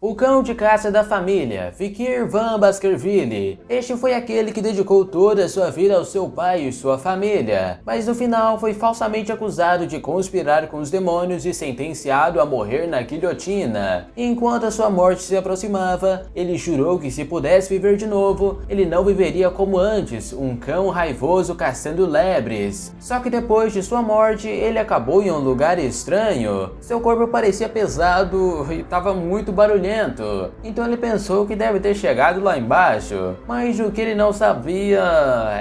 O cão de caça da família, Vikir Van Baskerville. Este foi aquele que dedicou toda a sua vida ao seu pai e sua família, mas no final foi falsamente acusado de conspirar com os demônios e sentenciado a morrer na guilhotina. Enquanto a sua morte se aproximava, ele jurou que se pudesse viver de novo, ele não viveria como antes, um cão raivoso caçando lebres. Só que depois de sua morte, ele acabou em um lugar estranho. Seu corpo parecia pesado e estava muito barulhento, então ele pensou que deve ter chegado lá embaixo. Mas o que ele não sabia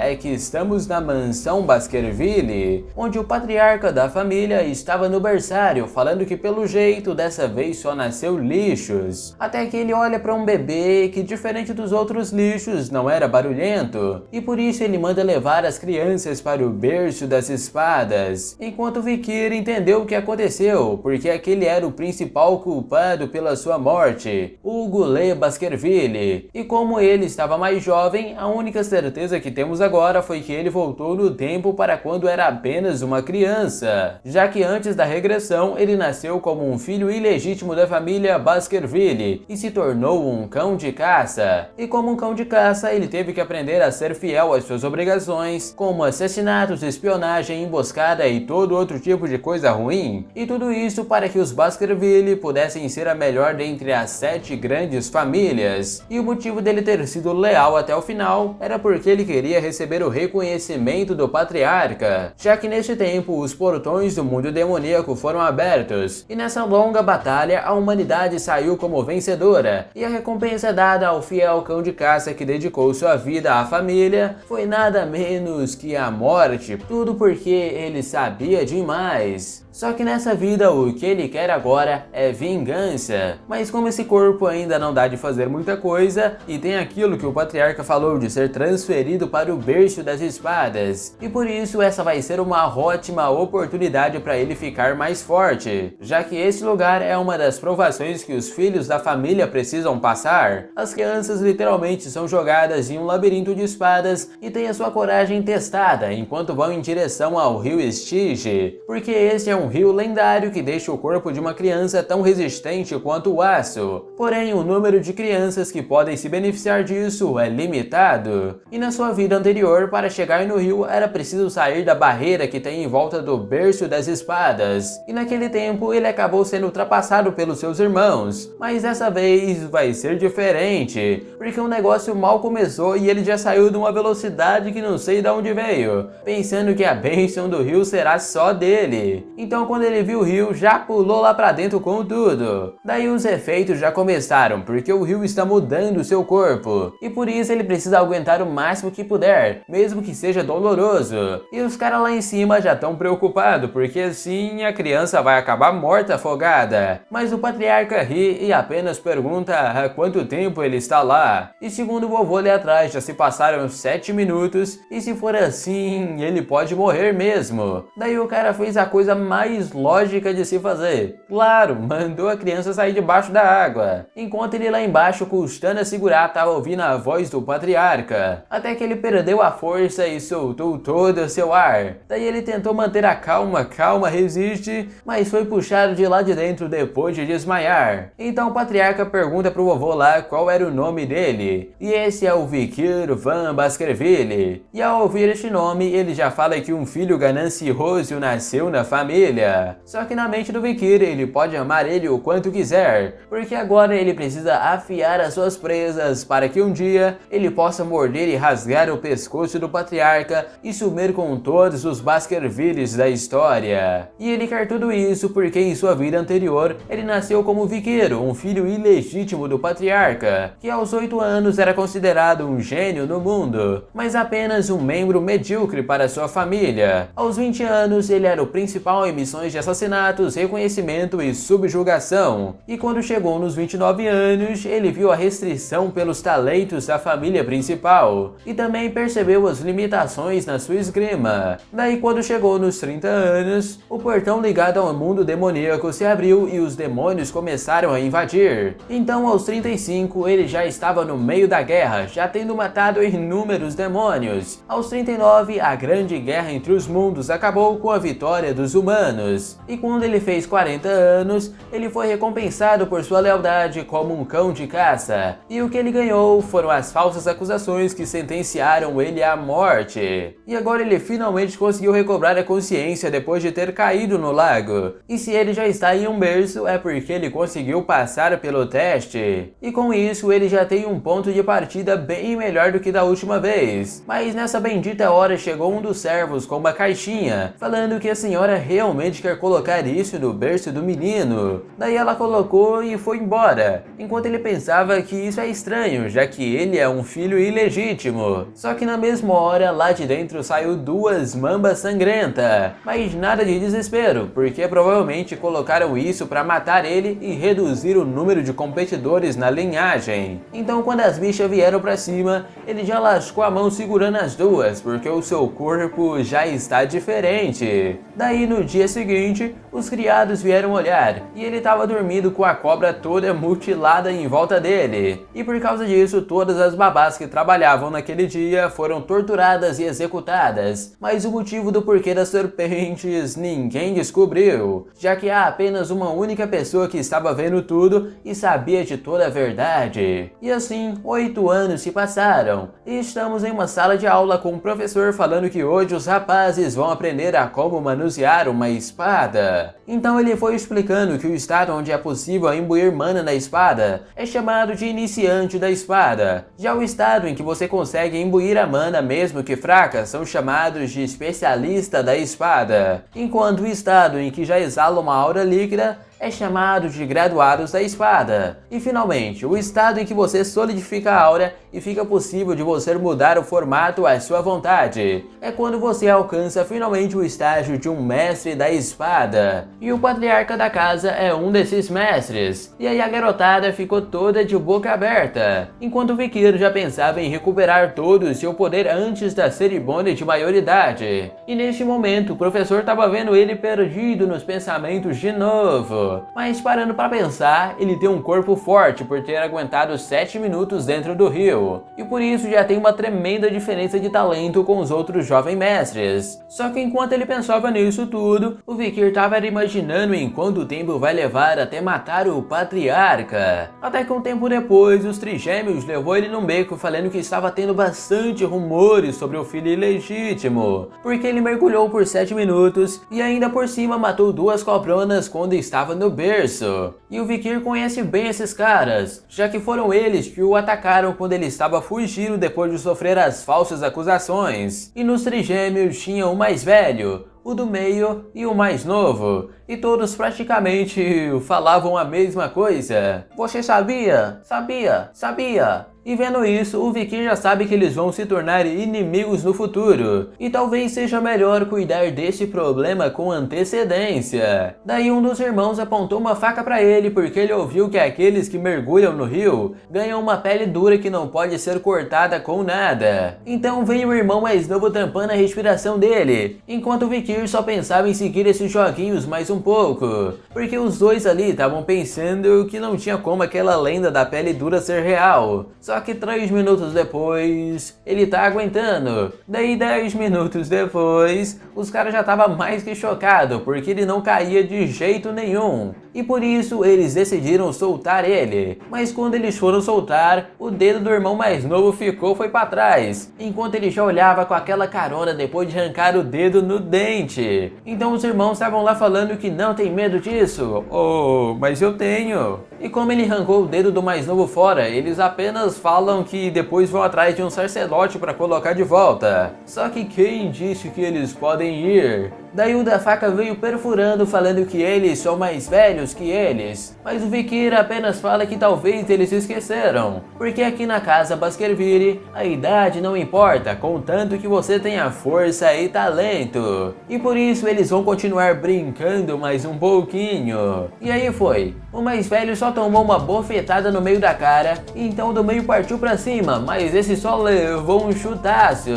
é que estamos na mansão Baskerville, onde o patriarca da família estava no berçário, falando que pelo jeito dessa vez só nasceu lixos. Até que ele olha para um bebê que, diferente dos outros lixos, não era barulhento, e por isso ele manda levar as crianças para o berço das espadas, enquanto Vikir entendeu o que aconteceu, porque aquele era o principal culpado pela sua morte, o Gule Baskerville. E como ele estava mais jovem, a única certeza que temos agora foi que ele voltou no tempo para quando era apenas uma criança, já que antes da regressão ele nasceu como um filho ilegítimo da família Baskerville e se tornou um cão de caça. E como um cão de caça, ele teve que aprender a ser fiel às suas obrigações, como assassinatos, espionagem, emboscada e todo outro tipo de coisa ruim. E tudo isso para que os Baskerville pudessem ser a melhor dentre as 7 grandes famílias. E o motivo dele ter sido leal até o final era porque ele queria receber o reconhecimento do patriarca, já que neste tempo os portões do mundo demoníaco foram abertos, e nessa longa batalha a humanidade saiu como vencedora, e a recompensa dada ao fiel cão de caça que dedicou sua vida à família foi nada menos que a morte, tudo porque ele sabia demais. Só que nessa vida o que ele quer agora é vingança. Mas como esse corpo ainda não dá de fazer muita coisa, e tem aquilo que o patriarca falou de ser transferido para o berço das espadas, e por isso essa vai ser uma ótima oportunidade para ele ficar mais forte, já que esse lugar é uma das provações que os filhos da família precisam passar. As crianças literalmente são jogadas em um labirinto de espadas e têm a sua coragem testada enquanto vão em direção ao rio Styx, porque esse é um rio lendário que deixa o corpo de uma criança tão resistente quanto o aço. Porém, o número de crianças que podem se beneficiar disso é limitado. E na sua vida anterior, para chegar no rio, era preciso sair da barreira que tem em volta do berço das espadas. E naquele tempo, ele acabou sendo ultrapassado pelos seus irmãos. Mas dessa vez vai ser diferente, porque o negócio mal começou e ele já saiu de uma velocidade que não sei de onde veio, pensando que a bênção do rio será só dele. Então quando ele viu o rio, já pulou lá pra dentro com tudo. Daí os efeitos já começaram, porque o rio está mudando seu corpo, e por isso ele precisa aguentar o máximo que puder, mesmo que seja doloroso. E os caras lá em cima já estão preocupados, porque assim a criança vai acabar morta afogada. Mas o patriarca ri e apenas pergunta há quanto tempo ele está lá. E segundo o vovô ali atrás, já se passaram 7 minutos, e se for assim, ele pode morrer mesmo. Daí o cara fez a coisa mais lógica de se fazer. Claro, mandou a criança sair debaixo da água, enquanto ele lá embaixo, custando a segurar, tava ouvindo a voz do patriarca, até que ele perdeu a força e soltou todo o seu ar. Daí ele tentou manter a calma, resiste, mas foi puxado de lá de dentro depois de desmaiar. Então o patriarca pergunta pro vovô lá qual era o nome dele, e esse é o Vikir Van Baskerville. E ao ouvir este nome, ele já fala que um filho ganancioso nasceu na família. Só que na mente do Vikir, ele pode amar ele o quanto quiser, porque agora ele precisa afiar as suas presas para que um dia ele possa morder e rasgar o pescoço do patriarca e sumir com todos os Baskervilles da história. E ele quer tudo isso porque em sua vida anterior ele nasceu como Vikir, um filho ilegítimo do patriarca, que aos 8 anos era considerado um gênio no mundo, mas apenas um membro medíocre para sua família. Aos 20 anos ele era o principal em missões de assassinatos, reconhecimento e subjugação. E quando chegou nos 29 anos, ele viu a restrição pelos talentos da família principal e também percebeu as limitações na sua esgrima. Daí quando chegou nos 30 anos, o portão ligado ao mundo demoníaco se abriu e os demônios começaram a invadir. Então aos 35 ele já estava no meio da guerra, já tendo matado inúmeros demônios. Aos 39 a grande guerra entre os mundos acabou com a vitória dos humanos. E quando ele fez 40 anos, ele foi recompensado por sua lealdade lealdade como um cão de caça, e o que ele ganhou foram as falsas acusações que sentenciaram ele à morte. E agora ele finalmente conseguiu recobrar a consciência depois de ter caído no lago. E se ele já está em um berço, é porque ele conseguiu passar pelo teste. E com isso ele já tem um ponto de partida bem melhor do que da última vez. Mas nessa bendita hora chegou um dos servos com uma caixinha, falando que a senhora realmente quer colocar isso no berço do menino. Daí ela colocou e foi embora, enquanto ele pensava que isso é estranho, já que ele é um filho ilegítimo. Só que na mesma hora, lá de dentro saiu duas mambas sangrentas, mas nada de desespero, porque provavelmente colocaram isso para matar ele e reduzir o número de competidores na linhagem. Então quando as bichas vieram para cima, ele já lascou a mão segurando as duas, porque o seu corpo já está diferente. Daí no dia seguinte, os criados vieram olhar, e ele estava dormindo com a cobra toda mutilada em volta dele. E por causa disso, todas as babás que trabalhavam naquele dia foram torturadas e executadas. Mas o motivo do porquê das serpentes ninguém descobriu, já que há apenas uma única pessoa que estava vendo tudo e sabia de toda a verdade. E assim, 8 anos se passaram, e estamos em uma sala de aula com um professor falando que hoje os rapazes vão aprender a como manusear uma espada. Então ele foi explicando que o estado onde é possível imbuir mana na espada é chamado de iniciante da espada. Já o estado em que você consegue imbuir a mana mesmo que fraca são chamados de especialista da espada, enquanto o estado em que já exala uma aura líquida é chamado de graduados da espada. E finalmente, o estado em que você solidifica a aura e fica possível de você mudar o formato à sua vontade é quando você alcança finalmente o estágio de um mestre da espada. E o patriarca da casa é um desses mestres. E aí a garotada ficou toda de boca aberta, enquanto o Vikir já pensava em recuperar todo o seu poder antes da cerimônia de maioridade. E neste momento o professor estava vendo ele perdido nos pensamentos de novo. Mas parando para pensar, ele tem um corpo forte por ter aguentado 7 minutos dentro do rio, e por isso já tem uma tremenda diferença de talento com os outros jovens mestres. Só que enquanto ele pensava nisso tudo, o Vikir estava imaginando em quanto tempo vai levar até matar o patriarca. Até que um tempo depois, os trigêmeos levou ele num beco falando que estava tendo bastante rumores sobre o filho ilegítimo, porque ele mergulhou por 7 minutos e ainda por cima matou 2 cobronas quando estava no berço. E o Vikir conhece bem esses caras, já que foram eles que o atacaram quando ele estava fugindo depois de sofrer as falsas acusações. E nos trigêmeos tinha o mais velho, o do meio e o mais novo, e todos praticamente falavam a mesma coisa. Você sabia? Sabia? Sabia? E vendo isso, o Vikir já sabe que eles vão se tornar inimigos no futuro, e talvez seja melhor cuidar desse problema com antecedência. Daí um dos irmãos apontou uma faca para ele porque ele ouviu que aqueles que mergulham no rio ganham uma pele dura que não pode ser cortada com nada. Então veio o irmão mais novo tampando a respiração dele, enquanto o Vikir só pensava em seguir esses joguinhos mais um pouco, porque os dois ali estavam pensando que não tinha como aquela lenda da pele dura ser real. Só que 3 minutos depois, ele tá aguentando. Daí 10 minutos depois, os caras já estavam mais que chocados, porque ele não caía de jeito nenhum. E por isso eles decidiram soltar ele. Mas quando eles foram soltar, o dedo do irmão mais novo foi para trás, enquanto ele já olhava com aquela carona depois de arrancar o dedo no dente. Então os irmãos estavam lá falando que não tem medo disso. Oh, mas eu tenho. E como ele arrancou o dedo do mais novo fora, eles apenas falam que depois vão atrás de um sacerdote para colocar de volta. Só que quem disse que eles podem ir? Daí o da faca veio perfurando falando que eles são mais velhos que eles. Mas o Vikir apenas fala que talvez eles esqueceram. Porque aqui na casa Baskerville, a idade não importa, contanto que você tenha força e talento. E por isso eles vão continuar brincando mais um pouquinho. E aí foi. O mais velho só tomou uma bofetada no meio da cara, então do meio partiu pra cima, mas esse só levou um chutaço.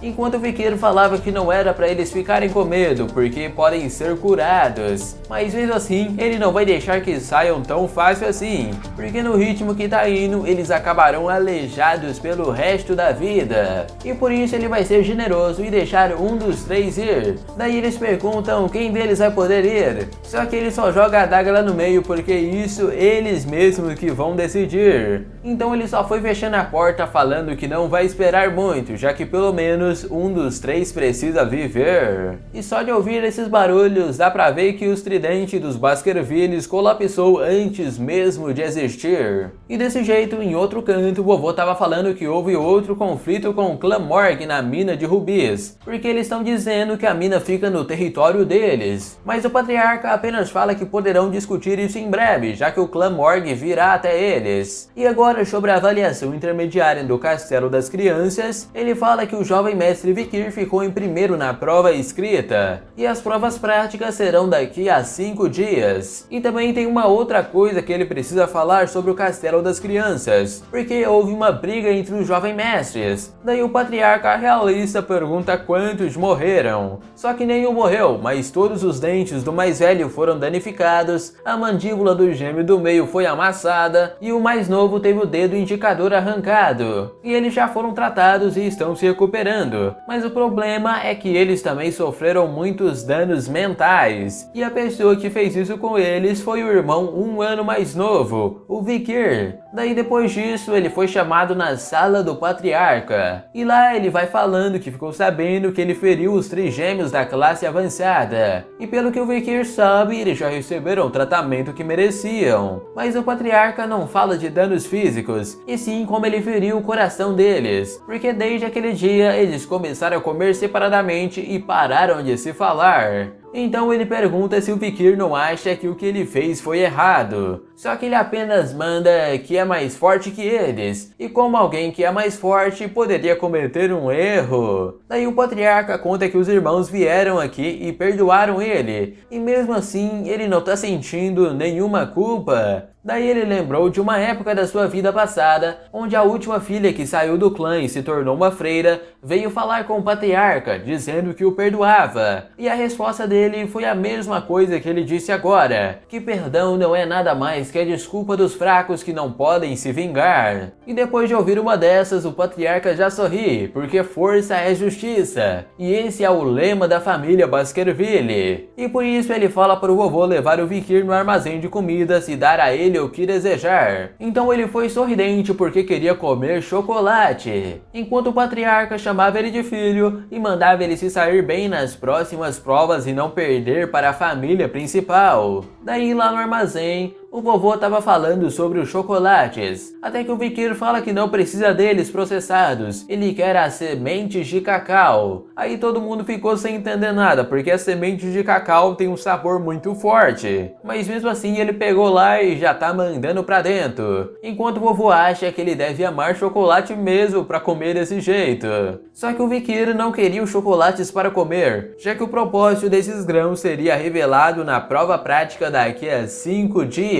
Enquanto o Vikir falava que não era pra eles ficarem com medo, medo porque podem ser curados, mas mesmo assim ele não vai deixar que saiam tão fácil assim, porque no ritmo que tá indo eles acabarão aleijados pelo resto da vida, e por isso ele vai ser generoso e deixar um dos 3 ir. Daí eles perguntam quem deles vai poder ir, só que ele só joga a adaga lá no meio porque isso eles mesmos que vão decidir. Então ele só foi fechando a porta falando que não vai esperar muito, já que pelo menos um dos 3 precisa viver. E só de ouvir esses barulhos dá pra ver que os tridentes dos Baskervilles colapsou antes mesmo de existir. E desse jeito, em outro canto, o vovô tava falando que houve outro conflito com o clã Morg na mina de rubis, porque eles estão dizendo que a mina fica no território deles. Mas o patriarca apenas fala que poderão discutir isso em breve, já que o clã Morg virá até eles. E agora, sobre a avaliação intermediária do Castelo das Crianças, ele fala que o jovem mestre Vikir ficou em primeiro na prova escrita, e as provas práticas serão daqui a 5 dias. E também tem uma outra coisa que ele precisa falar sobre o Castelo das Crianças, porque houve uma briga entre os jovens mestres. Daí o patriarca realista pergunta quantos morreram, só que nenhum morreu, mas todos os dentes do mais velho foram danificados, a mandíbula do gêmeo do meio foi amassada e o mais novo teve o dedo indicador arrancado, e eles já foram tratados e estão se recuperando, mas o problema é que eles também sofreram muitos danos mentais, e a pessoa que fez isso com eles foi o irmão 1 ano mais novo, o Vikir. Daí depois disso ele foi chamado na sala do patriarca, e lá ele vai falando que ficou sabendo que ele feriu os trigêmeos da classe avançada, e pelo que o Vikir sabe, eles já receberam o tratamento que mereciam. Mas o patriarca não fala de danos físicos, e sim como ele feriu o coração deles, porque desde aquele dia eles começaram a comer separadamente e pararam de se falar. Então ele pergunta se o Vikir não acha que o que ele fez foi errado, só que ele apenas manda que é mais forte que eles, e como alguém que é mais forte poderia cometer um erro. Daí o patriarca conta que os irmãos vieram aqui e perdoaram ele, e mesmo assim ele não tá sentindo nenhuma culpa. Daí ele lembrou de uma época da sua vida passada, onde a última filha que saiu do clã e se tornou uma freira, veio falar com o patriarca, dizendo que o perdoava. E a resposta dele foi a mesma coisa que ele disse agora, que perdão não é nada mais que a desculpa dos fracos que não podem se vingar. E depois de ouvir uma dessas, o patriarca já sorri, porque força é justiça. E esse é o lema da família Baskerville. E por isso ele fala para o vovô levar o Vikir no armazém de comidas e dar a ele o que desejar. Então ele foi sorridente porque queria comer chocolate, enquanto o patriarca chamava ele de filho e mandava ele se sair bem nas próximas provas e não perder para a família principal. Daí lá no armazém, o vovô estava falando sobre os chocolates, até que o Vikir fala que não precisa deles processados, ele quer as sementes de cacau. Aí todo mundo ficou sem entender nada, porque as sementes de cacau têm um sabor muito forte, mas mesmo assim ele pegou lá e já tá mandando pra dentro, enquanto o vovô acha que ele deve amar chocolate mesmo pra comer desse jeito. Só que o Vikir não queria os chocolates para comer, já que o propósito desses grãos seria revelado na prova prática daqui a 5 dias.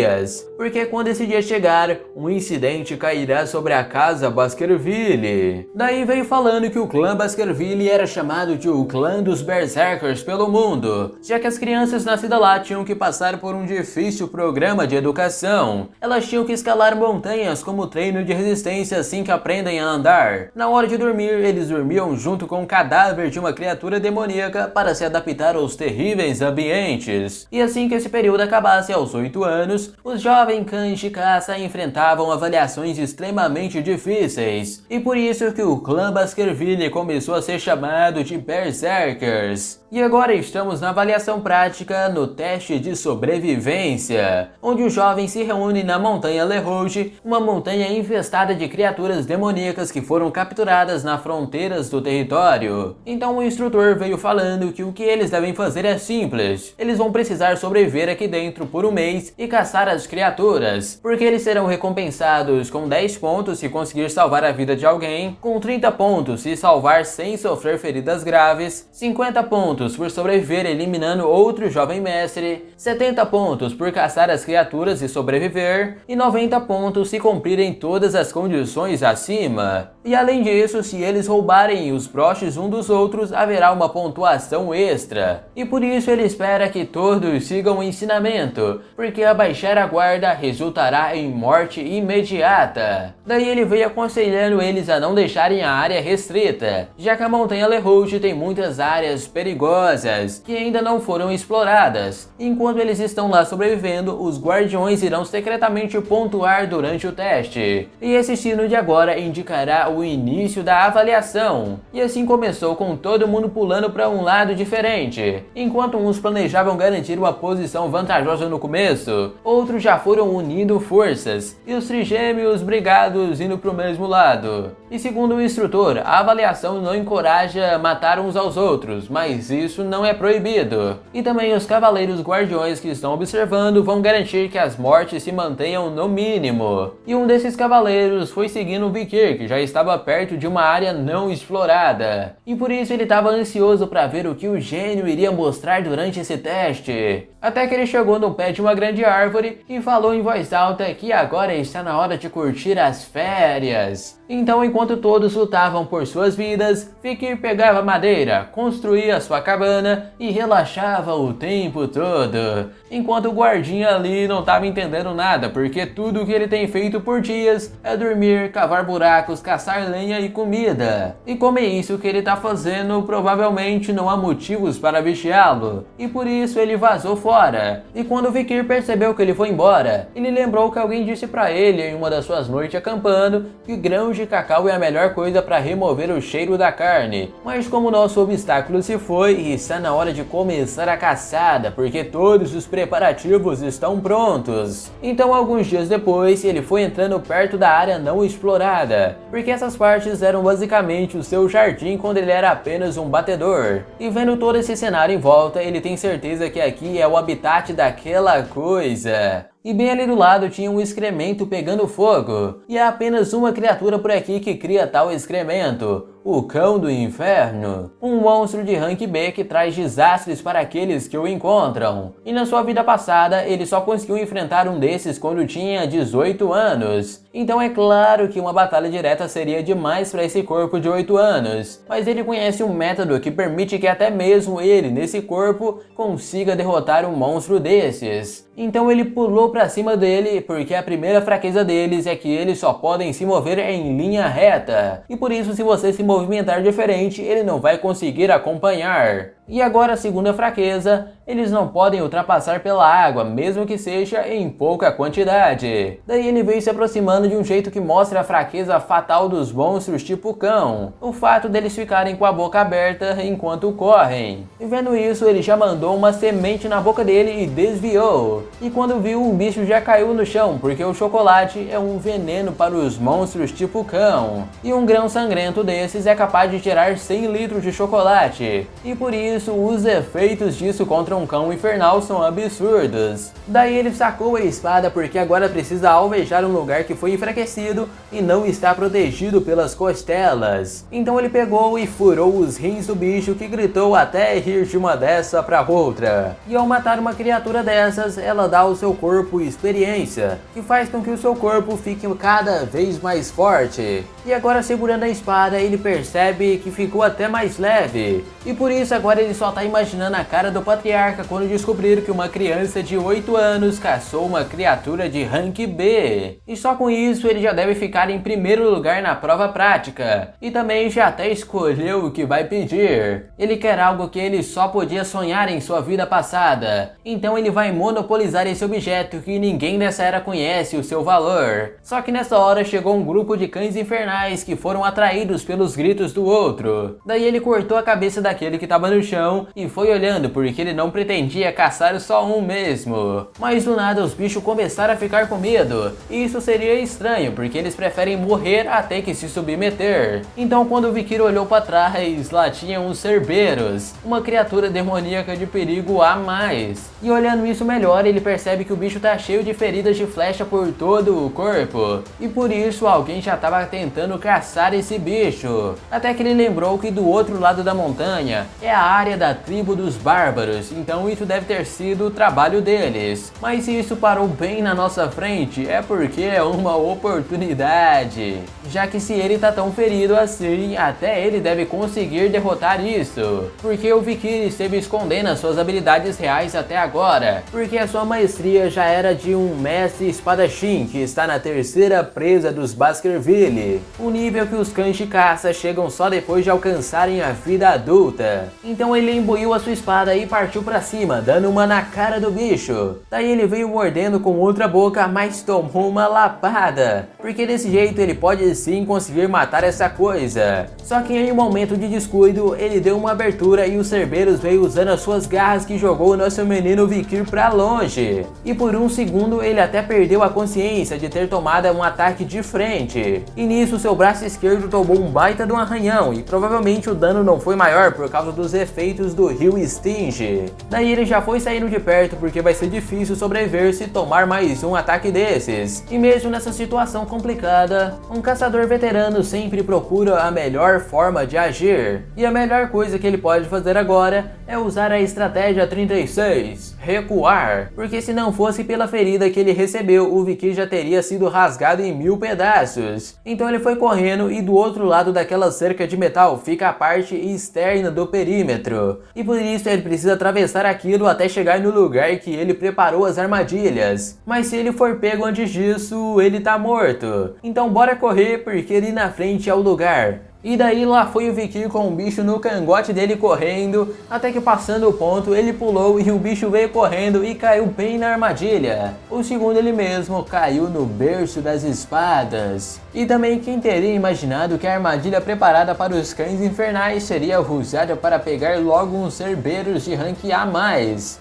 Porque quando esse dia chegar, um incidente cairá sobre a casa Baskerville. Daí veio falando que o clã Baskerville era chamado de o clã dos Berserkers pelo mundo, já que as crianças nascidas lá tinham que passar por um difícil programa de educação. Elas tinham que escalar montanhas como treino de resistência assim que aprendem a andar. Na hora de dormir, eles dormiam junto com o cadáver de uma criatura demoníaca para se adaptar aos terríveis ambientes. E assim que esse período acabasse aos 8 anos, os jovens cães de caça enfrentavam avaliações extremamente difíceis, e por isso que o clã Baskerville começou a ser chamado de Berserkers. E agora estamos na avaliação prática no teste de sobrevivência, onde os jovens se reúnem na montanha Le Rouge, uma montanha infestada de criaturas demoníacas que foram capturadas nas fronteiras do território. Então o instrutor veio falando que o que eles devem fazer é simples, eles vão precisar sobreviver aqui dentro por um mês e caçar as criaturas, porque eles serão recompensados com 10 pontos se conseguir salvar a vida de alguém, com 30 pontos se salvar sem sofrer feridas graves, 50 pontos por sobreviver eliminando outro jovem mestre, 70 pontos por caçar as criaturas e sobreviver, e 90 pontos se cumprirem todas as condições acima. E além disso, se eles roubarem os broches um dos outros, haverá uma pontuação extra. E por isso ele espera que todos sigam o ensinamento, porque abaixar a guarda resultará em morte imediata. Daí ele veio aconselhando eles a não deixarem a área restrita, já que a montanha Lerouge tem muitas áreas perigosas que ainda não foram exploradas. Enquanto eles estão lá sobrevivendo, os guardiões irão secretamente pontuar durante o teste. E esse sino de agora indicará o início da avaliação. E assim começou, com todo mundo pulando para um lado diferente. Enquanto uns planejavam garantir uma posição vantajosa no começo, outros já foram unindo forças, e os trigêmeos brigados indo para o mesmo lado. E segundo o instrutor, a avaliação não encoraja matar uns aos outros, mas isso não é proibido. E também os cavaleiros guardiões que estão observando vão garantir que as mortes se mantenham no mínimo. E um desses cavaleiros foi seguindo o Vikir, que já estava perto de uma área não explorada. E por isso ele estava ansioso para ver o que o gênio iria mostrar durante esse teste. Até que ele chegou no pé de uma grande árvore e falou em voz alta que agora está na hora de curtir as férias. Então, enquanto todos lutavam por suas vidas, Vikir pegava madeira, construía sua cabana e relaxava o tempo todo. Enquanto o guardinha ali não estava entendendo nada, porque tudo que ele tem feito por dias é dormir, cavar buracos, caçar lenha e comida. E como é isso que ele está fazendo, provavelmente não há motivos para vigiá-lo. E por isso ele vazou fora. E quando o Vikir percebeu que ele foi embora, ele lembrou que alguém disse para ele em uma das suas noites acampando que grãos de cacau é a melhor coisa para remover o cheiro da carne. Mas como nosso obstáculo se foi, está na hora de começar a caçada, porque todos os preparativos estão prontos. Então, alguns dias depois, ele foi entrando perto da área não explorada, porque essas partes eram basicamente o seu jardim quando ele era apenas um batedor. E vendo todo esse cenário em volta, ele tem certeza que aqui é o habitat daquela coisa. E bem ali do lado tinha um excremento pegando fogo, e há apenas uma criatura por aqui que cria tal excremento: o Cão do Inferno, um monstro de rank B que traz desastres para aqueles que o encontram. E na sua vida passada, ele só conseguiu enfrentar um desses quando tinha 18 anos. Então é claro que uma batalha direta seria demais para esse corpo de 8 anos, mas ele conhece um método que permite que até mesmo ele, nesse corpo, consiga derrotar um monstro desses. Então ele pulou para cima dele, porque a primeira fraqueza deles é que eles só podem se mover em linha reta. E por isso, se você se movimentar diferente, ele não vai conseguir acompanhar. E agora a segunda fraqueza, eles não podem ultrapassar pela água, mesmo que seja em pouca quantidade. Daí ele veio se aproximando de um jeito que mostra a fraqueza fatal dos monstros tipo cão: o fato deles ficarem com a boca aberta enquanto correm. E vendo isso, ele já mandou uma semente na boca dele e desviou. E quando viu, o bicho já caiu no chão, porque o chocolate é um veneno para os monstros tipo cão. E um grão sangrento desses é capaz de tirar 100 litros de chocolate. E por isso, os efeitos disso contra um cão infernal são absurdos. Daí ele sacou a espada, porque agora precisa alvejar um lugar que foi enfraquecido e não está protegido pelas costelas. Então ele pegou e furou os rins do bicho, que gritou até rir de uma dessa para outra. E ao matar uma criatura dessas, ela dá ao seu corpo experiência, que faz com que o seu corpo fique cada vez mais forte. E agora, segurando a espada, ele percebe que ficou até mais leve. E por isso agora ele só tá imaginando a cara do patriarca quando descobrir que uma criança de 8 anos caçou uma criatura de rank B. E só com isso ele já deve ficar em primeiro lugar na prova prática. E também já até escolheu o que vai pedir. Ele quer algo que ele só podia sonhar em sua vida passada. Então ele vai monopolizar esse objeto que ninguém dessa era conhece o seu valor. Só que nessa hora chegou um grupo de cães infernais que foram atraídos pelos gritos do outro. Daí ele cortou a cabeça daquele que estava no chão e foi olhando, porque ele não pretendia caçar só um mesmo. Mas do nada os bichos começaram a ficar com medo. E isso seria estranho, porque eles preferem morrer até que se submeter. Então quando o Vikir olhou para trás, lá tinham os Cerberus, uma criatura demoníaca de perigo a mais. E olhando isso melhor, ele percebe que o bicho tá cheio de feridas de flecha por todo o corpo. E por isso alguém já estava tentando caçar esse bicho. Até que ele lembrou que do outro lado da montanha é a área da tribo dos bárbaros, então isso deve ter sido o trabalho deles. Mas se isso parou bem na nossa frente, é porque é uma oportunidade. Já que se ele tá tão ferido assim, até ele deve conseguir derrotar isso. Porque o Vikir esteve escondendo as suas habilidades reais até agora. Porque a sua maestria já era de um mestre espadachim que está na terceira presa dos Baskerville. O nível que os cães de caça chegam só depois de alcançarem a vida adulta. Então ele embuiu a sua espada e partiu pra cima, dando uma na cara do bicho. Daí ele veio mordendo com outra boca, mas tomou uma lapada. Porque desse jeito ele pode sim conseguir matar essa coisa. Só que em um momento de descuido, ele deu uma abertura e o Cerberus veio usando as suas garras que jogou o nosso menino Vikir pra longe. E por um segundo ele até perdeu a consciência de ter tomado um ataque de frente. E nisso seu braço esquerdo tomou um baita de um arranhão e provavelmente o dano não foi maior por causa dos efeitos do Rio Stinge. Daí ele já foi saindo de perto porque vai ser difícil sobreviver se tomar mais um ataque desses. E mesmo nessa situação complicada, um caçador veterano sempre procura a melhor forma de agir. E a melhor coisa que ele pode fazer agora é usar a estratégia 36, recuar. Porque se não fosse pela ferida que ele recebeu, o Vikir já teria sido rasgado em 1000 pedaços. Então ele foi correndo e do outro lado daquela cerca de metal fica a parte externa do perímetro. E por isso ele precisa atravessar aquilo até chegar no lugar que ele preparou as armadilhas. Mas se ele for pego antes disso, ele tá morto. Então bora correr porque ali na frente é o lugar. E daí lá foi o Vikir com o bicho no cangote dele correndo, até que passando o ponto ele pulou e o bicho veio correndo e caiu bem na armadilha. O segundo ele mesmo caiu no berço das espadas. E também quem teria imaginado que a armadilha preparada para os cães infernais seria usada para pegar logo uns Cerberus de rank A+.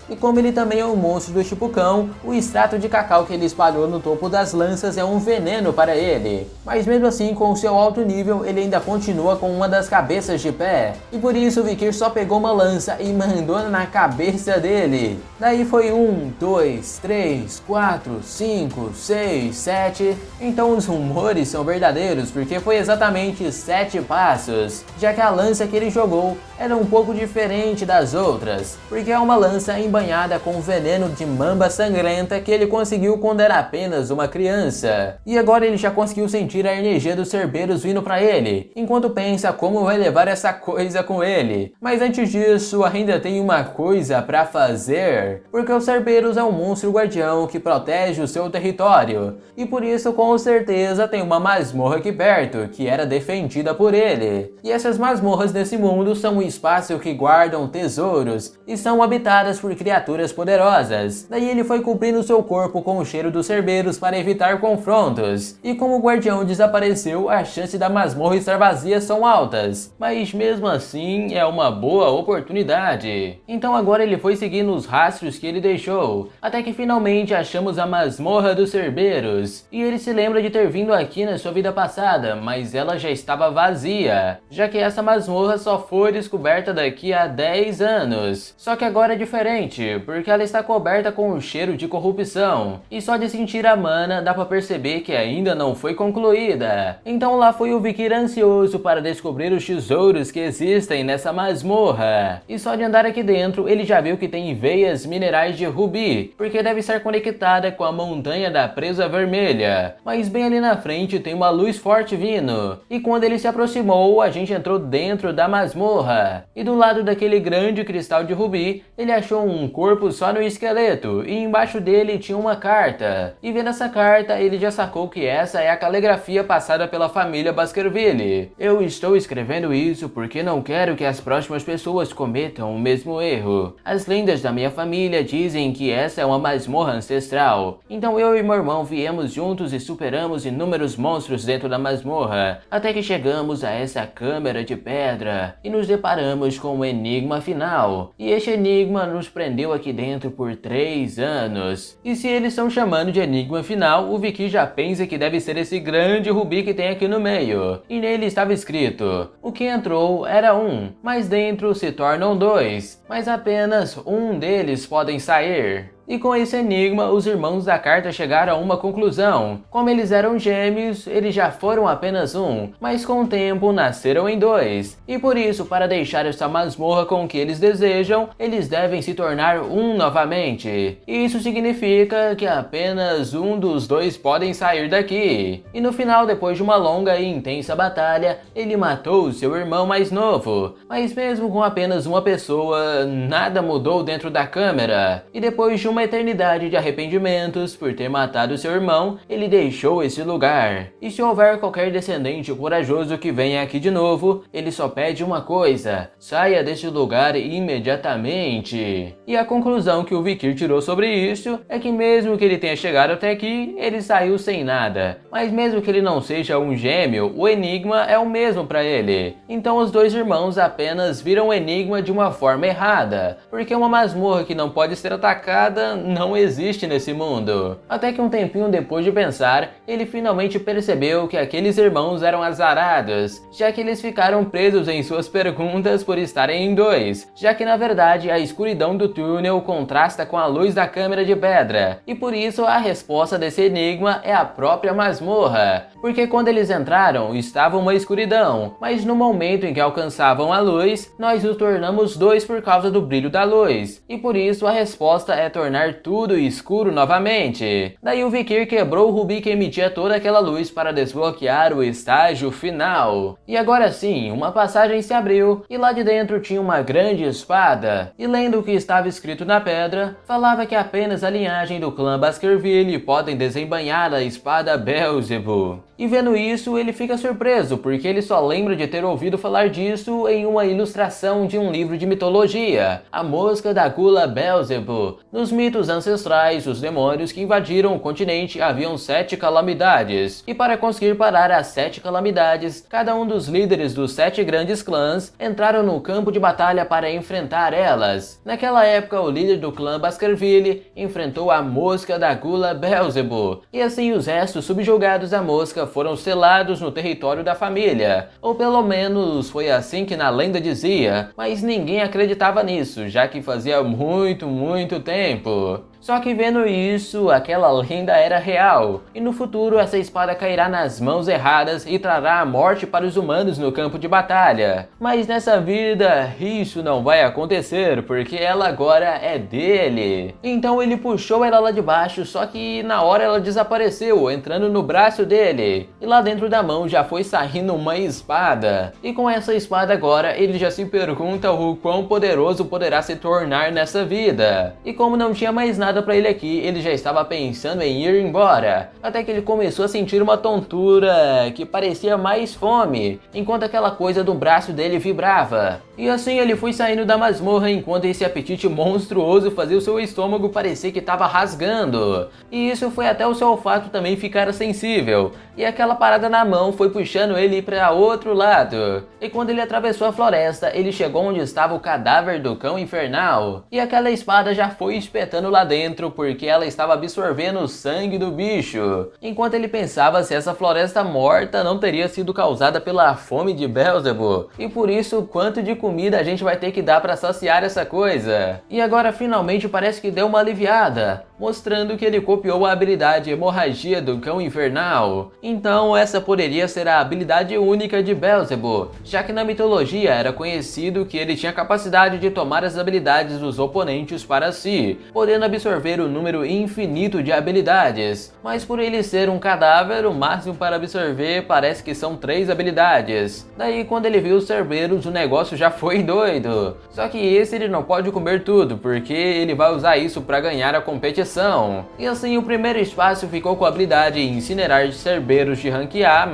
E como ele também é um monstro do tipo cão, o extrato de cacau que ele espalhou no topo das lanças é um veneno para ele. Mas mesmo assim, com seu alto nível, ele ainda continua com uma das cabeças de pé. E por isso o Vikir só pegou uma lança e mandou na cabeça dele. Daí foi 1, 2, 3, 4, 5, 6, 7. Então os rumores são verdadeiros porque foi exatamente 7 passos. Já que a lança que ele jogou era um pouco diferente das outras. Porque é uma lança embanhada com veneno de mamba sangrenta que ele conseguiu quando era apenas uma criança. E agora ele já conseguiu sentir a energia dos Cerberus vindo pra ele. Enquanto pensa como vai levar essa coisa com ele. Mas antes disso, ainda tem uma coisa pra fazer. Porque o Cerberus é um monstro guardião que protege o seu território. E por isso, com certeza, tem uma masmorra aqui perto, que era defendida por ele. E essas masmorras desse mundo são um espaço que guardam tesouros e são habitadas por criaturas poderosas. Daí ele foi cobrindo seu corpo com o cheiro dos Cerberus para evitar confrontos. E como o guardião desapareceu, a chance da masmorra estar vazia são altas, mas mesmo assim é uma boa oportunidade. Então agora ele foi seguindo os rastros que ele deixou, até que finalmente achamos a masmorra dos Cerberus. E ele se lembra de ter vindo aqui na sua vida passada, mas ela já estava vazia, já que essa masmorra só foi descoberta daqui a 10 anos. Só que agora é diferente, porque ela está coberta com um cheiro de corrupção, e só de sentir a mana dá pra perceber que ainda não foi concluída. Então lá foi o Vikir ansioso para descobrir os tesouros que existem nessa masmorra. E só de andar aqui dentro, ele já viu que tem veias minerais de rubi, porque deve estar conectada com a montanha da presa vermelha. Mas bem ali na frente tem uma luz forte vindo, e quando ele se aproximou, a gente entrou dentro da masmorra. E do lado daquele grande cristal de rubi, ele achou um corpo só no esqueleto, e embaixo dele tinha uma carta. E vendo essa carta, ele já sacou que essa é a caligrafia passada pela família Baskerville. Eu estou escrevendo isso porque não quero que as próximas pessoas cometam o mesmo erro. As lendas da minha família dizem que essa é uma masmorra ancestral. Então eu e meu irmão viemos juntos e superamos inúmeros monstros dentro da masmorra, até que chegamos a essa câmara de pedra e nos deparamos com o enigma final. E este enigma nos prendeu aqui dentro por 3 anos. E se eles estão chamando de enigma final, o Vikir já pensa que deve ser esse grande rubi que tem aqui no meio. E nele estava escrito: o que entrou era 1, mas dentro se tornam 2, mas apenas um deles podem sair. E com esse enigma, os irmãos da carta chegaram a uma conclusão. Como eles eram gêmeos, eles já foram apenas um, mas com o tempo nasceram em dois. E por isso, para deixar essa masmorra com o que eles desejam, eles devem se tornar um novamente. E isso significa que apenas um dos dois podem sair daqui. E no final, depois de uma longa e intensa batalha, ele matou seu irmão mais novo. Mas mesmo com apenas uma pessoa, nada mudou dentro da câmera. E depois de uma eternidade de arrependimentos por ter matado seu irmão, ele deixou esse lugar. E se houver qualquer descendente corajoso que venha aqui de novo, ele só pede uma coisa: saia desse lugar imediatamente. E a conclusão que o Vikir tirou sobre isso é que mesmo que ele tenha chegado até aqui, ele saiu sem nada. Mas mesmo que ele não seja um gêmeo, o enigma é o mesmo para ele. Então os dois irmãos apenas viram o enigma de uma forma errada, porque uma masmorra que não pode ser atacada não existe nesse mundo. Até que um tempinho depois de pensar, ele finalmente percebeu que aqueles irmãos eram azarados, já que eles ficaram presos em suas perguntas por estarem em dois, já que na verdade a escuridão do túnel contrasta com a luz da câmera de pedra, e por isso a resposta desse enigma é a própria masmorra, porque quando eles entraram estava uma escuridão, mas no momento em que alcançavam a luz, nós nos tornamos dois por causa do brilho da luz, e por isso a resposta é tornar tudo escuro novamente. Daí o Vikir quebrou o rubi que emitia toda aquela luz para desbloquear o estágio final. E agora sim, uma passagem se abriu e lá de dentro tinha uma grande espada. E lendo o que estava escrito na pedra, falava que apenas a linhagem do clã Baskerville podem desembainhar a espada Beelzebub. E vendo isso, ele fica surpreso, porque ele só lembra de ter ouvido falar disso em uma ilustração de um livro de mitologia, A Mosca da Gula Beelzebub. Nos mitos ancestrais, os demônios que invadiram o continente haviam 7 calamidades, e para conseguir parar as 7 calamidades, cada um dos líderes dos 7 grandes clãs entraram no campo de batalha para enfrentar elas. Naquela época, o líder do clã Baskerville enfrentou a Mosca da Gula Beelzebub, e assim os restos subjugados da mosca foram selados no território da família, ou pelo menos foi assim que na lenda dizia, mas ninguém acreditava nisso, já que fazia muito tempo. Só que vendo isso, aquela lenda era real, e no futuro essa espada cairá nas mãos erradas e trará a morte para os humanos no campo de batalha. Mas nessa vida, isso não vai acontecer, porque ela agora é dele. Então ele puxou ela lá de baixo, só que na hora ela desapareceu, entrando no braço dele. E lá dentro da mão já foi saindo uma espada. E com essa espada agora, ele já se pergunta o quão poderoso poderá se tornar nessa vida. E como não tinha mais nada para ele aqui, ele já estava pensando em ir embora, até que ele começou a sentir uma tontura que parecia mais fome, enquanto aquela coisa do braço dele vibrava. E assim ele foi saindo da masmorra enquanto esse apetite monstruoso fazia o seu estômago parecer que estava rasgando. E isso foi até o seu olfato também ficar sensível, e aquela parada na mão foi puxando ele para outro lado. E quando ele atravessou a floresta, ele chegou onde estava o cadáver do cão infernal, e aquela espada já foi espetando lá dentro porque ela estava absorvendo o sangue do bicho. Enquanto ele pensava se essa floresta morta não teria sido causada pela fome de Beelzebub, e por isso quanto de comida a gente vai ter que dar para saciar essa coisa. E agora finalmente parece que deu uma aliviada, mostrando que ele copiou a habilidade Hemorragia do Cão Infernal. Então essa poderia ser a habilidade única de Beelzebub, já que na mitologia era conhecido que ele tinha a capacidade de tomar as habilidades dos oponentes para si, podendo absorver o número infinito de habilidades. Mas por ele ser um cadáver, o máximo para absorver parece que são 3 habilidades. Daí quando ele viu os Cerberus, o negócio já foi doido. Só que esse ele não pode comer tudo, porque ele vai usar isso para ganhar a competição. E assim o primeiro espaço ficou com a habilidade Incinerar Cerberus de rank A+,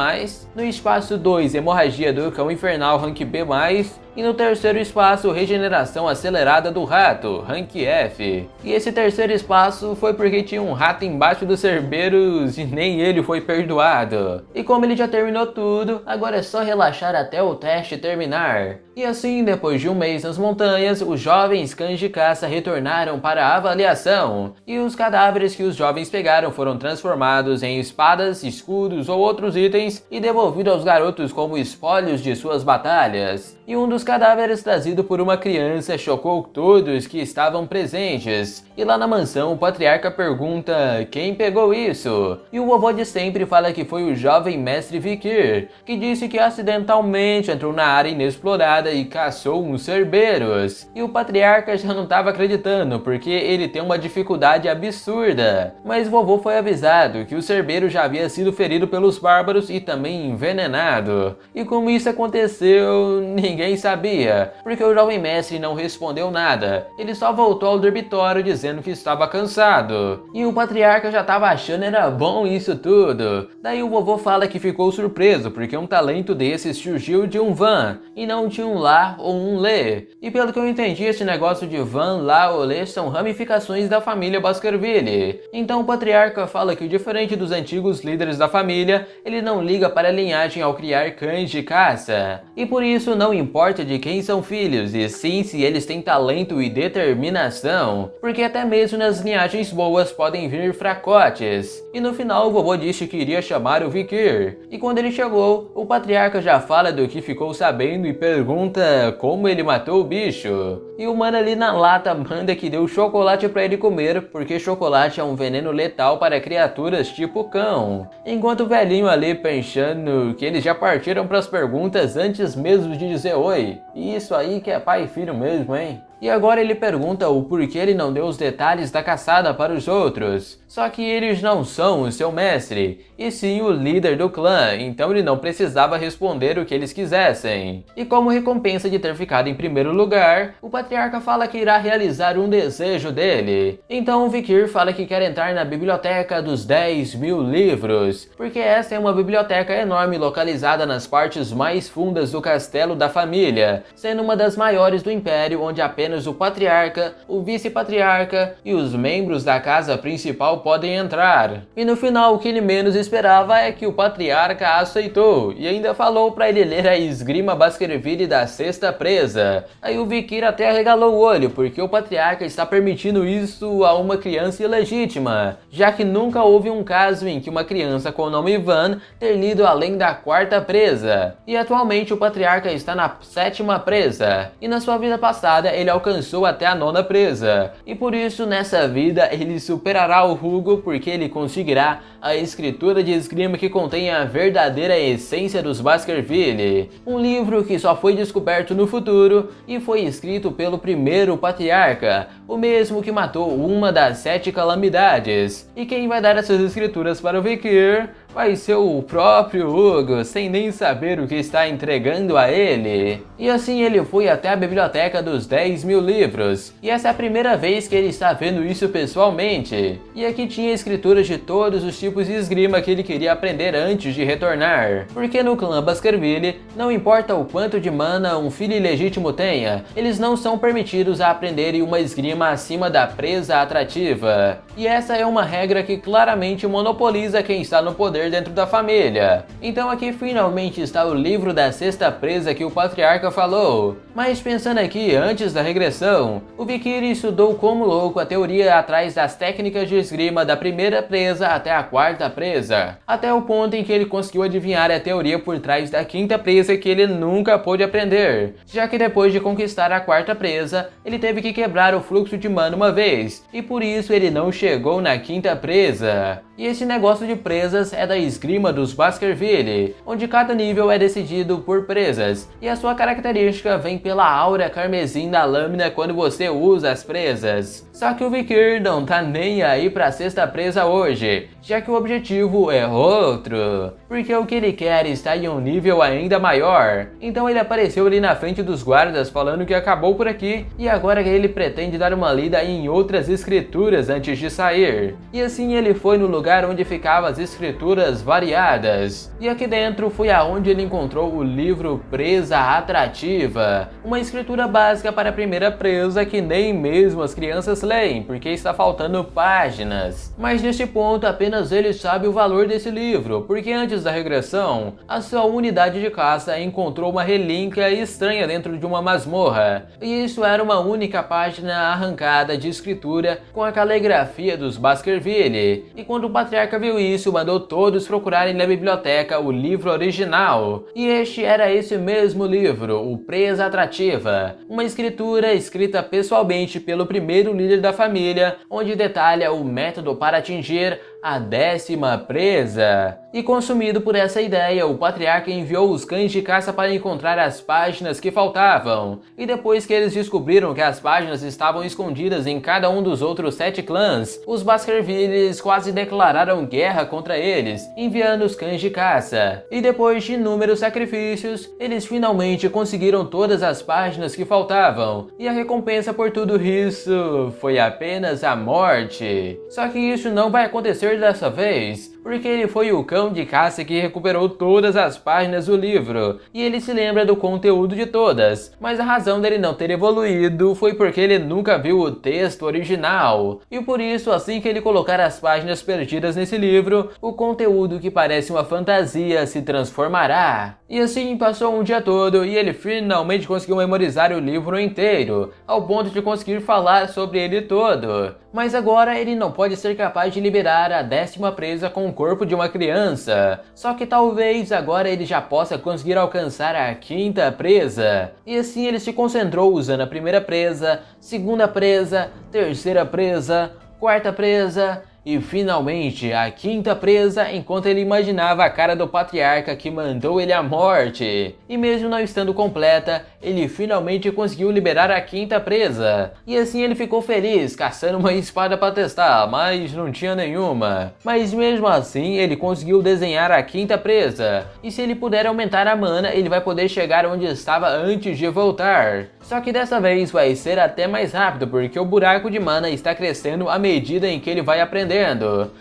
no espaço 2 Hemorragia do Cão Infernal rank B+, e no terceiro espaço, Regeneração Acelerada do Rato, Rank F. E esse terceiro espaço foi porque tinha um rato embaixo do Cerberus e nem ele foi perdoado. E como ele já terminou tudo, agora é só relaxar até o teste terminar. E assim, depois de um mês nas montanhas, os jovens cães de caça retornaram para a avaliação. E os cadáveres que os jovens pegaram foram transformados em espadas, escudos ou outros itens e devolvidos aos garotos como espólios de suas batalhas. E um dos dos cadáveres trazido por uma criança chocou todos que estavam presentes. E lá na mansão, o patriarca pergunta quem pegou isso. E o vovô de sempre fala que foi o jovem mestre Vikir, que disse que acidentalmente entrou na área inexplorada e caçou uns cerbeiros. E o patriarca já não estava acreditando, porque ele tem uma dificuldade absurda. Mas o vovô foi avisado que o cerbeiro já havia sido ferido pelos bárbaros e também envenenado. E como isso aconteceu, ninguém sabia, porque o jovem mestre não respondeu nada. Ele só voltou ao dormitório dizendo que estava cansado. E o patriarca já estava achando era bom isso tudo. Daí o vovô fala que ficou surpreso, porque um talento desses surgiu de um Van, e não de um Lá ou um Lê. E pelo que eu entendi, esse negócio de Van, Lá ou Lê são ramificações da família Baskerville. Então o patriarca fala que, diferente dos antigos líderes da família, ele não liga para a linhagem ao criar cães de caça. E por isso não importa de quem são filhos, e sim se eles têm talento e determinação, porque até mesmo nas linhagens boas podem vir fracotes. E no final o vovô disse que iria chamar o Vikir. E quando ele chegou, o patriarca já fala do que ficou sabendo e pergunta como ele matou o bicho. E o mano ali na lata manda que deu chocolate para ele comer, porque chocolate é um veneno letal para criaturas tipo cão. Enquanto o velhinho ali pensando que eles já partiram para as perguntas antes mesmo de dizer oi. E isso aí que é pai e filho mesmo, hein? E agora ele pergunta o porquê ele não deu os detalhes da caçada para os outros. Só que eles não são o seu mestre, e sim o líder do clã, então ele não precisava responder o que eles quisessem. E como recompensa de ter ficado em primeiro lugar, o patriarca fala que irá realizar um desejo dele. Então o Vikir fala que quer entrar na biblioteca dos 10.000 livros, porque essa é uma biblioteca enorme localizada nas partes mais fundas do castelo da família, sendo uma das maiores do império, onde apenas o patriarca, o vice-patriarca e os membros da casa principal podem entrar. E no final o que ele menos esperava é que o patriarca aceitou e ainda falou para ele ler a Esgrima Baskerville da Sexta Presa. Aí o Vikir até arregalou o olho, porque o patriarca está permitindo isso a uma criança ilegítima, já que nunca houve um caso em que uma criança com o nome Van ter lido além da quarta presa. E atualmente o patriarca está na 7ª presa, e na sua vida passada ele alcançou até a 9ª presa, e por isso nessa vida ele superará o Hugo, porque ele conseguirá a escritura de esgrima que contém a verdadeira essência dos Baskerville, um livro que só foi descoberto no futuro e foi escrito pelo primeiro patriarca, o mesmo que matou uma das 7 calamidades. E quem vai dar essas escrituras para o Vikir vai ser o próprio Hugo, sem nem saber o que está entregando a ele. E assim ele foi até a biblioteca dos 10.000 livros, e essa é a primeira vez que ele está vendo isso pessoalmente. E aqui tinha escrituras de todos os tipos de esgrima que ele queria aprender antes de retornar, porque no clã Baskerville, não importa o quanto de mana um filho ilegítimo tenha, eles não são permitidos a aprenderem uma esgrima acima da presa atrativa. E essa é uma regra que claramente monopoliza quem está no poder dentro da família. Então aqui finalmente está o livro da Sexta Presa que o patriarca falou. Mas pensando aqui, antes da regressão, o Vikir estudou como louco a teoria atrás das técnicas de esgrima da primeira presa até a 4ª presa, até o ponto em que ele conseguiu adivinhar a teoria por trás da 5ª presa que ele nunca pôde aprender, já que depois de conquistar a 4ª presa, ele teve que quebrar o fluxo de mana uma vez, e por isso ele não chegou na 5ª presa. E esse negócio de presas é da esgrima dos Baskerville, onde cada nível é decidido por presas, e a sua característica vem pela aura carmesim da lâmina quando você usa as presas. Só que o Vikir não tá nem aí pra 6ª presa hoje, já que o objetivo é outro, porque o que ele quer está em um nível ainda maior. Então ele apareceu ali na frente dos guardas falando que acabou por aqui, e agora ele pretende dar uma lida em outras escrituras antes de sair. E assim ele foi no lugar onde ficavam as escrituras variadas, e aqui dentro foi aonde ele encontrou o livro Presa Atrativa, uma escritura básica para a primeira presa que nem mesmo as crianças leem, porque está faltando páginas. Mas neste ponto apenas ele sabe o valor desse livro, porque antes da regressão, a sua unidade de caça encontrou uma relíquia estranha dentro de uma masmorra, e isso era uma única página arrancada de escritura com a caligrafia biografia dos Baskerville. E quando o patriarca viu isso, mandou todos procurarem na biblioteca o livro original. E este era esse mesmo livro, O Presa Atrativa, uma escritura escrita pessoalmente pelo primeiro líder da família, onde detalha o método para atingir a 10ª presa. E consumido por essa ideia, o patriarca enviou os cães de caça para encontrar as páginas que faltavam. E depois que eles descobriram que as páginas estavam escondidas em cada um dos outros 7 clãs, os Baskervilles quase declararam guerra contra eles, enviando os cães de caça. E depois de inúmeros sacrifícios, eles finalmente conseguiram todas as páginas que faltavam. E a recompensa por tudo isso foi apenas a morte. Só que isso não vai acontecer dessa vez, porque ele foi o cão de caça que recuperou todas as páginas do livro, e ele se lembra do conteúdo de todas, mas a razão dele não ter evoluído foi porque ele nunca viu o texto original, e por isso, assim que ele colocar as páginas perdidas nesse livro, o conteúdo que parece uma fantasia se transformará. E assim passou um dia todo e ele finalmente conseguiu memorizar o livro inteiro, ao ponto de conseguir falar sobre ele todo. Mas agora ele não pode ser capaz de liberar a 10ª presa com o corpo de uma criança. Só que talvez agora ele já possa conseguir alcançar a 5ª presa. E assim ele se concentrou usando a 1ª presa, 2ª presa, 3ª presa, 4ª presa e finalmente a 5ª presa, enquanto ele imaginava a cara do patriarca que mandou ele à morte. E mesmo não estando completa, ele finalmente conseguiu liberar a 5ª presa. E assim ele ficou feliz, caçando uma espada para testar, mas não tinha nenhuma. Mas mesmo assim, ele conseguiu desenhar a 5ª presa. E se ele puder aumentar a mana, ele vai poder chegar onde estava antes de voltar. Só que dessa vez vai ser até mais rápido, porque o buraco de mana está crescendo à medida em que ele vai aprendendo.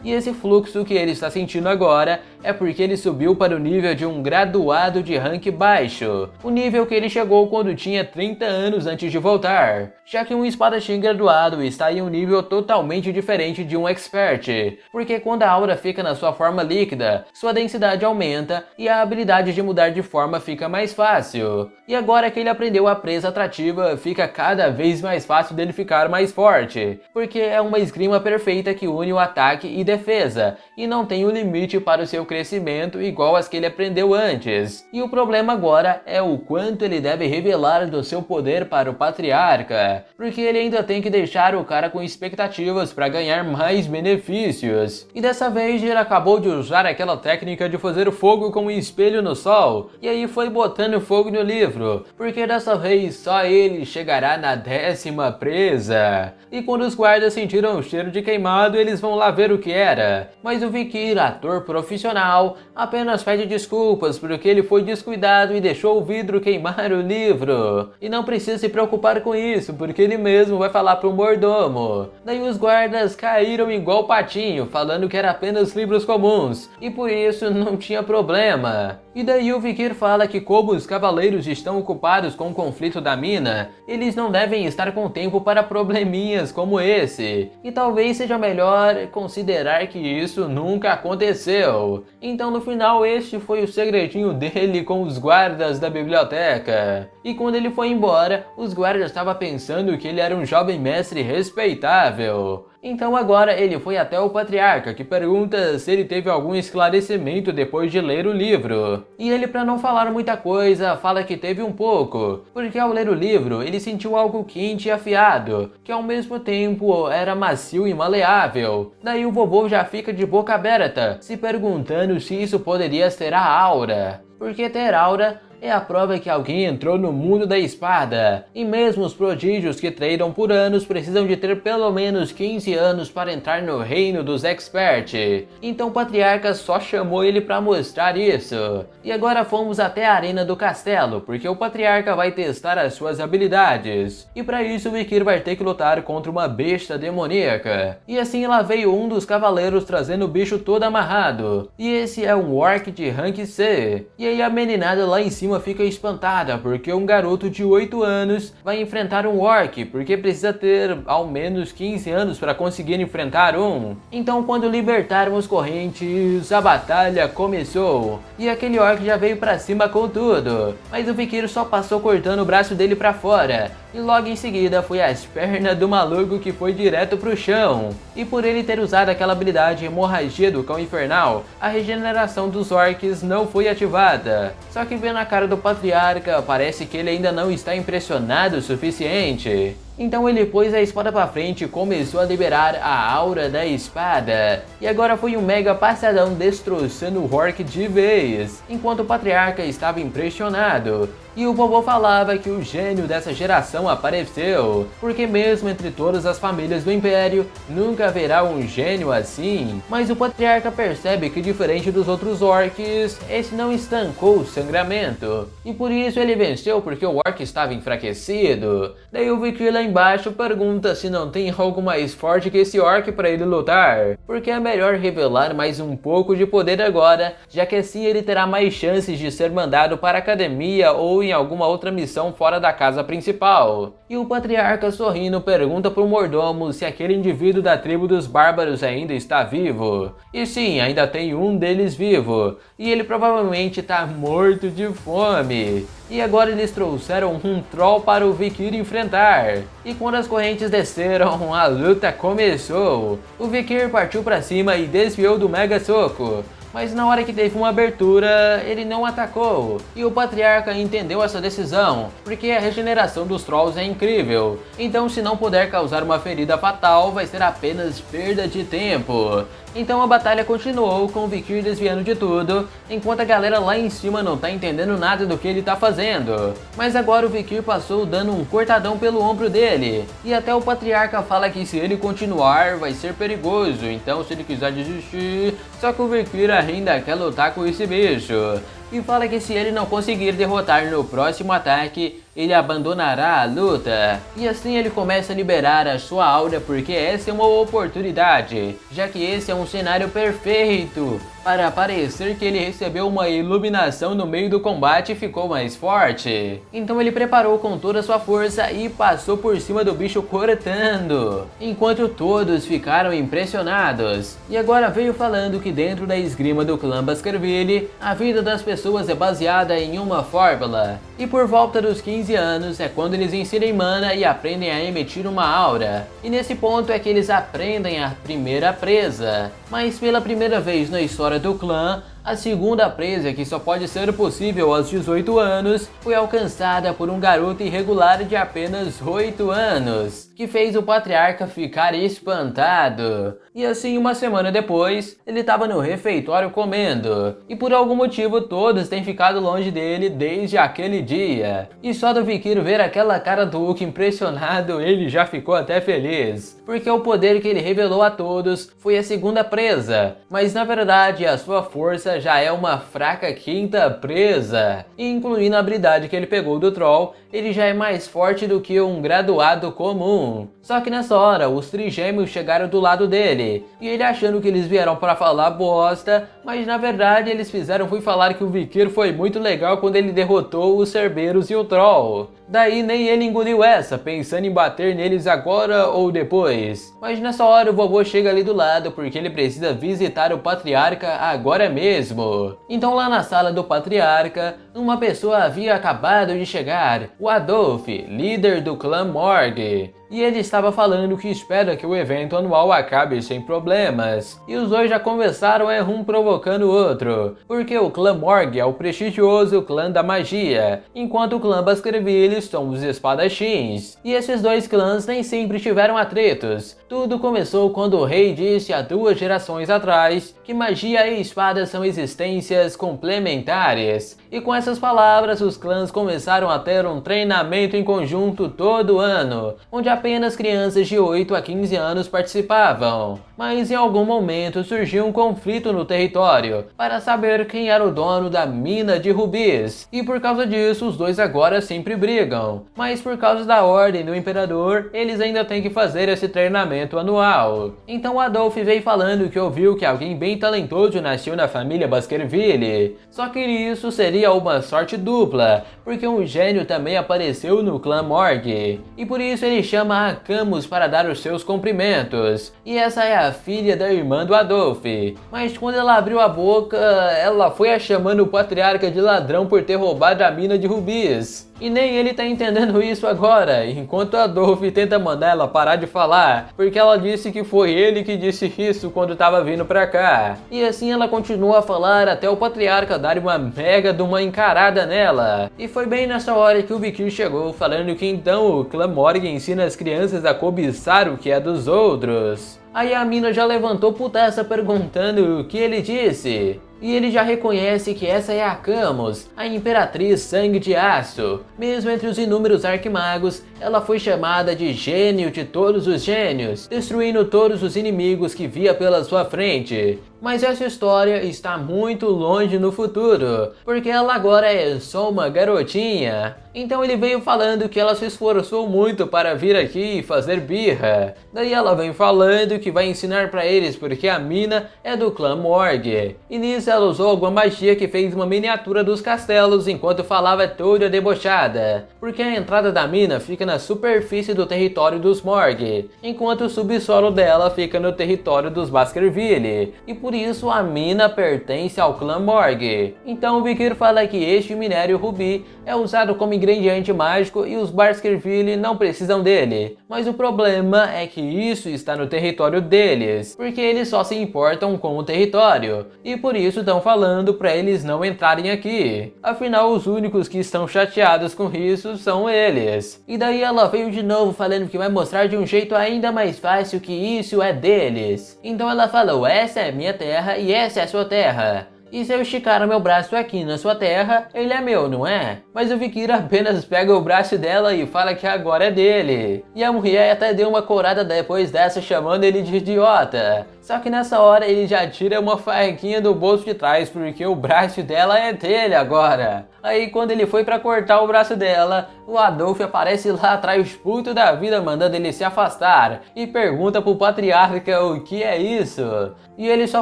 E esse fluxo que ele está sentindo agora é porque ele subiu para o nível de um graduado de rank baixo, o nível que ele chegou quando tinha 30 anos antes de voltar, já que um espadachim graduado está em um nível totalmente diferente de um expert, porque quando a aura fica na sua forma líquida, sua densidade aumenta e a habilidade de mudar de forma fica mais fácil. E agora que ele aprendeu a presa atrativa, fica cada vez mais fácil dele ficar mais forte, porque é uma esgrima perfeita que une o ataque e defesa, e não tem um limite para o seu crescimento igual as que ele aprendeu antes. E o problema agora é o quanto ele deve revelar do seu poder para o patriarca, porque ele ainda tem que deixar o cara com expectativas para ganhar mais benefícios. E dessa vez ele acabou de usar aquela técnica de fazer fogo com um espelho no sol, e aí foi botando fogo no livro, porque dessa vez só ele chegará na 10ª presa. E quando os guardas sentiram o cheiro de queimado, eles vão lá ver o que era. Mas o Vikir, ator profissional, apenas pede desculpas porque ele foi descuidado e deixou o vidro queimar o livro. E não precisa se preocupar com isso, porque ele mesmo vai falar pro mordomo. Daí os guardas caíram igual patinho, falando que era apenas livros comuns, e por isso não tinha problema. E daí o Vikir fala que como os cavaleiros estão ocupados com o conflito da mina, eles não devem estar com tempo para probleminhas como esse. E talvez seja melhor considerar que isso nunca aconteceu. Então no final este foi o segredinho dele com os guardas da biblioteca. E quando ele foi embora, os guardas estavam pensando que ele era um jovem mestre respeitável. Então agora ele foi até o patriarca, que pergunta se ele teve algum esclarecimento depois de ler o livro. E ele, para não falar muita coisa, fala que teve um pouco, porque ao ler o livro ele sentiu algo quente e afiado, que ao mesmo tempo era macio e maleável. Daí o vovô já fica de boca aberta, se perguntando se isso poderia ser a aura, porque ter aura é a prova que alguém entrou no mundo da espada. E mesmo os prodígios que treinam por anos precisam de ter pelo menos 15 anos para entrar no reino dos experts. Então o patriarca só chamou ele para mostrar isso. E agora fomos até a arena do castelo, porque o patriarca vai testar as suas habilidades. E para isso o Vikir vai ter que lutar contra uma besta demoníaca. E assim lá veio um dos cavaleiros trazendo o bicho todo amarrado. E esse é um orc de rank C. E aí a meninada lá em cima fica espantada, porque um garoto de 8 anos vai enfrentar um orc, porque precisa ter ao menos 15 anos para conseguir enfrentar um. Então quando libertarmos correntes, a batalha começou. E aquele orc já veio para cima com tudo, mas o Vikir só passou cortando o braço dele para fora. e logo em seguida foi as pernas do maluco que foi direto pro chão. E por ele ter usado aquela habilidade hemorragia do cão infernal, a regeneração dos orcs não foi ativada. Só que vendo a cara do patriarca, parece que ele ainda não está impressionado o suficiente. Então ele pôs a espada pra frente e começou a liberar a aura da espada. E agora foi um mega passadão destroçando o orc de vez, enquanto o patriarca estava impressionado. E o vovô falava que o gênio dessa geração apareceu, porque mesmo entre todas as famílias do Império, nunca haverá um gênio assim. Mas o patriarca percebe que diferente dos outros orcs, esse não estancou o sangramento. E por isso ele venceu porque o orc estava enfraquecido. Daí o Vikir lá embaixo pergunta se não tem algo mais forte que esse orc para ele lutar, porque é melhor revelar mais um pouco de poder agora, já que assim ele terá mais chances de ser mandado para a academia ou em alguma outra missão fora da casa principal. E o patriarca sorrindo pergunta pro mordomo se aquele indivíduo da tribo dos bárbaros ainda está vivo. E sim, ainda tem um deles vivo, e ele provavelmente está morto de fome. E agora eles trouxeram um troll para o Vikir enfrentar. E quando as correntes desceram, a luta começou. O Vikir partiu para cima e desviou do mega soco. Mas na hora que teve uma abertura, ele não atacou. E o patriarca entendeu essa decisão, porque a regeneração dos trolls é incrível. Então se não puder causar uma ferida fatal, vai ser apenas perda de tempo. Então a batalha continuou com o Vikir desviando de tudo, enquanto a galera lá em cima não tá entendendo nada do que ele tá fazendo. Mas agora o Vikir passou dando um cortadão pelo ombro dele, e até o patriarca fala que se ele continuar vai ser perigoso, então se ele quiser desistir, só que o Vikir ainda quer lutar com esse bicho. E fala que se ele não conseguir derrotar no próximo ataque, ele abandonará a luta. E assim ele começa a liberar a sua aura porque essa é uma oportunidade, já que esse é um cenário perfeito para parecer que ele recebeu uma iluminação no meio do combate e ficou mais forte. Então ele preparou com toda a sua força e passou por cima do bicho cortando, enquanto todos ficaram impressionados. E agora veio falando que dentro da esgrima do clã Baskerville, a vida das pessoas é baseada em uma fórmula. E por volta dos 15 anos é quando eles inserem mana e aprendem a emitir uma aura. E nesse ponto é que eles aprendem a primeira presa. Mas pela primeira vez na história do clã, a segunda presa, que só pode ser possível aos 18 anos, foi alcançada por um garoto irregular de apenas 8 anos, que fez o patriarca ficar espantado. E assim, uma semana depois, ele estava no refeitório comendo, e por algum motivo todos têm ficado longe dele desde aquele dia. E só do Vikir ver aquela cara do Hulk impressionado, ele já ficou até feliz, porque o poder que ele revelou a todos foi a segunda presa, mas na verdade a sua força já é uma fraca quinta presa. E incluindo a habilidade que ele pegou do Troll, ele já é mais forte do que um graduado comum. Só que nessa hora, os trigêmeos chegaram do lado dele, e ele achando que eles vieram para falar bosta, mas na verdade eles fizeram foi falar que o Vikir foi muito legal quando ele derrotou os Cerberus e o Troll. Daí nem ele engoliu essa, pensando em bater neles agora ou depois. Mas nessa hora o vovô chega ali do lado porque ele precisa visitar o patriarca agora mesmo. Então lá na sala do patriarca, uma pessoa havia acabado de chegar, o Adolf, líder do clã Morg. E ele estava falando que espera que o evento anual acabe sem problemas. E os dois já conversaram um provocando o outro, porque o clã Morg é o prestigioso clã da magia, enquanto o clã Baskerville são os espadachins. E esses dois clãs nem sempre tiveram atritos. Tudo começou quando o rei disse há 2 gerações atrás que magia e espada são existências complementares. E com essas palavras, os clãs começaram a ter um treinamento em conjunto todo ano, onde apenas crianças de 8 a 15 anos participavam. Mas em algum momento surgiu um conflito no território para saber quem era o dono da mina de rubis. E por causa disso, os dois agora sempre brigam. Mas por causa da ordem do imperador, eles ainda têm que fazer esse treinamento anual. Então Adolf veio falando que ouviu que alguém bem talentoso nasceu na família Baskerville. Só que isso seria uma sorte dupla, porque um gênio também apareceu no clã Morg. E por isso ele chama a Camus para dar os seus cumprimentos. E essa é a filha da irmã do Adolf. Mas quando ela abriu a boca, ela foi a chamando o patriarca de ladrão por ter roubado a mina de rubis. E nem ele tá entendendo isso agora, enquanto a Adolf tenta mandar ela parar de falar, porque ela disse que foi ele que disse isso quando tava vindo pra cá. E assim ela continua a falar até o patriarca dar uma mega de uma encarada nela. E foi bem nessa hora que o Vikir chegou, falando que então o clã Morg ensina as crianças a cobiçar o que é dos outros. Aí a mina já levantou putaça perguntando o que ele disse. E ele já reconhece que essa é a Camus, a Imperatriz Sangue de Aço. Mesmo entre os inúmeros arquimagos, ela foi chamada de gênio de todos os gênios, destruindo todos os inimigos que via pela sua frente. Mas essa história está muito longe no futuro, porque ela agora é só uma garotinha. Então ele veio falando que ela se esforçou muito para vir aqui e fazer birra. Daí ela vem falando que vai ensinar para eles porque a mina é do clã Morg. E nisso ela usou alguma magia que fez uma miniatura dos castelos enquanto falava toda debochada. Porque a entrada da mina fica na superfície do território dos Morg, enquanto o subsolo dela fica no território dos Baskerville. E por isso a mina pertence ao clã Morg. Então o Vikir fala que este minério rubi é usado como ingrediente mágico e os Baskerville não precisam dele. Mas o problema é que isso está no território deles, porque eles só se importam com o território. E por isso estão falando para eles não entrarem aqui. Afinal, os únicos que estão chateados com isso são eles. E daí ela veio de novo falando que vai mostrar de um jeito ainda mais fácil que isso é deles. Então ela falou, essa é minha terra e essa é a sua terra. E se eu esticar o meu braço aqui na sua terra, ele é meu, não é? Mas o Vikir apenas pega o braço dela e fala que agora é dele. E a mulher até deu uma corada depois dessa, chamando ele de idiota. Só que nessa hora ele já tira uma faquinha do bolso de trás, porque o braço dela é dele agora. Aí quando ele foi pra cortar o braço dela, o Adolf aparece lá atrás puto da vida, mandando ele se afastar. E pergunta pro patriarca o que é isso. E ele só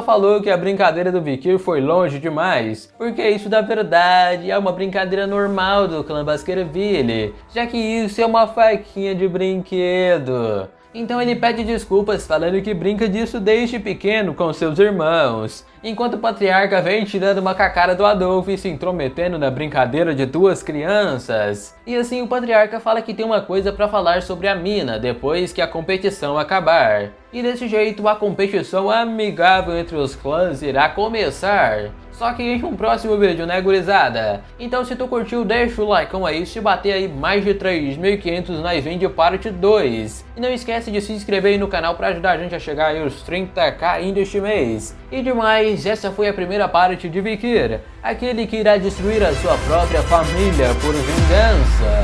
falou que a brincadeira do Vikir foi longe demais, porque isso da verdade é uma brincadeira normal do clã Baskerville, já que isso é uma faquinha de brinquedo. Então ele pede desculpas falando que brinca disso desde pequeno com seus irmãos, enquanto o patriarca vem tirando uma cacara do Adolf e se intrometendo na brincadeira de duas crianças. E assim o patriarca fala que tem uma coisa para falar sobre a mina depois que a competição acabar. E desse jeito a competição amigável entre os clãs irá começar. Só que em um próximo vídeo, né, gurizada? Então se tu curtiu, deixa o like aí, se bater aí mais de 3.500 nós vem de parte 2. E não esquece de se inscrever aí no canal para ajudar a gente a chegar aí aos 30k ainda este mês. E demais, essa foi a primeira parte de Vikir, aquele que irá destruir a sua própria família por vingança.